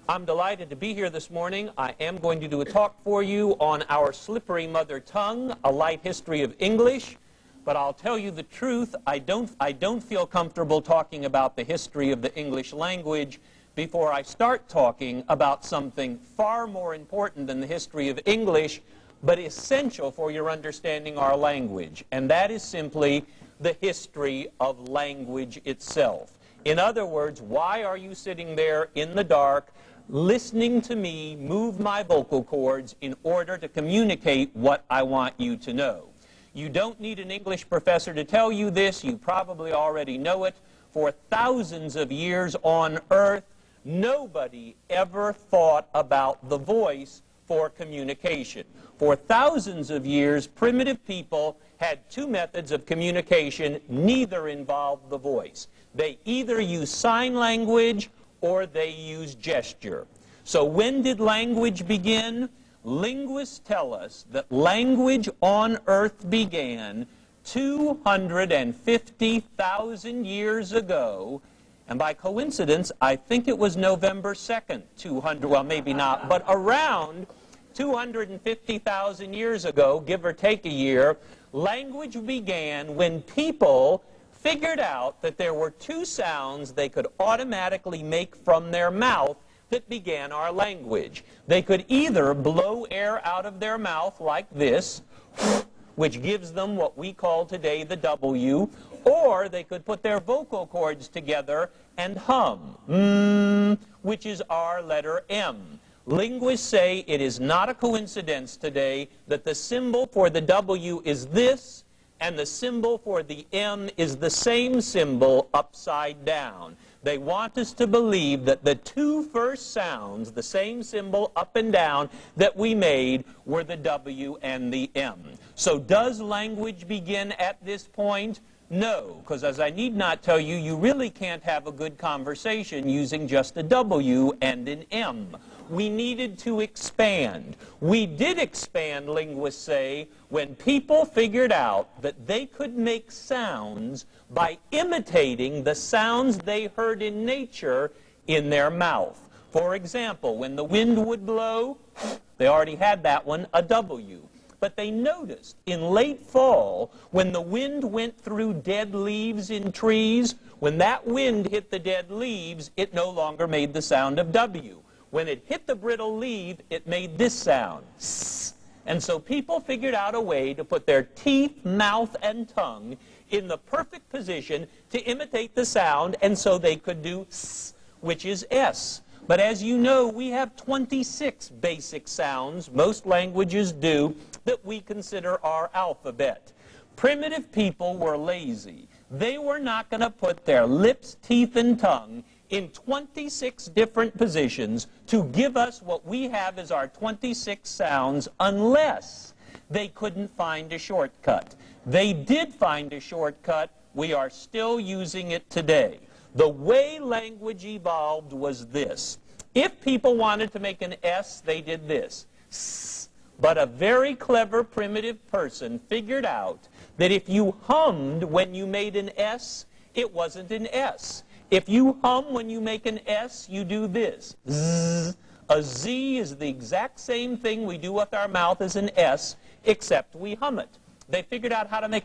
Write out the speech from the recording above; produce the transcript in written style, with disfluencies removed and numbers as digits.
I'm delighted to be here this morning. I am going to do a talk for you on our slippery mother tongue, a light history of English. But I'll tell you the truth, I don't feel comfortable talking about the history of the English language before I start talking about something far more important than the history of English, but essential for your understanding our language. And that is simply the history of language itself. In other words, why are you sitting there in the dark listening to me move my vocal cords in order to communicate what I want you to know? You don't need an English professor to tell you this. You probably already know it. For thousands of years on Earth, nobody ever thought about the voice for communication. For thousands of years, primitive people had two methods of communication. Neither involved the voice. They either used sign language or they used gesture. So when did language begin? Linguists tell us that language on Earth began 250,000 years ago, and by coincidence, I think it was November 2nd, well, maybe not, but around 250,000 years ago, give or take a year, language began when people figured out that there were two sounds they could automatically make from their mouth that began our language. They could either blow air out of their mouth like this, which gives them what we call today the W, or they could put their vocal cords together and hum, which is our letter M. Linguists say it is not a coincidence today that the symbol for the W is this, and the symbol for the M is the same symbol upside down. They want us to believe that the two first sounds, the same symbol up and down that we made, were the W and the M. So does language begin at this point? No, because as I need not tell you, you really can't have a good conversation using just a W and an M. We needed to expand. We did expand, linguists say, when people figured out that they could make sounds by imitating the sounds they heard in nature in their mouth. For example, when the wind would blow, they already had that one, a W. But they noticed in late fall, when the wind went through dead leaves in trees, when that wind hit the dead leaves, it no longer made the sound of W. When it hit the brittle leaf, it made this sound, S. And so people figured out a way to put their teeth, mouth, and tongue in the perfect position to imitate the sound, and so they could do S, which is S. But as you know, we have 26 basic sounds, most languages do, that we consider our alphabet. Primitive people were lazy. They were not going to put their lips, teeth, and tongue in 26 different positions to give us what we have as our 26 sounds unless they couldn't find a shortcut. They did find a shortcut. We are still using it today. The way language evolved was this. If people wanted to make an S, they did this. S. But a very clever primitive person figured out that if you hummed when you made an S, it wasn't an S. If you hum when you make an S, you do this. Z. A Z is the exact same thing we do with our mouth as an S, except we hum it. They figured out how to make a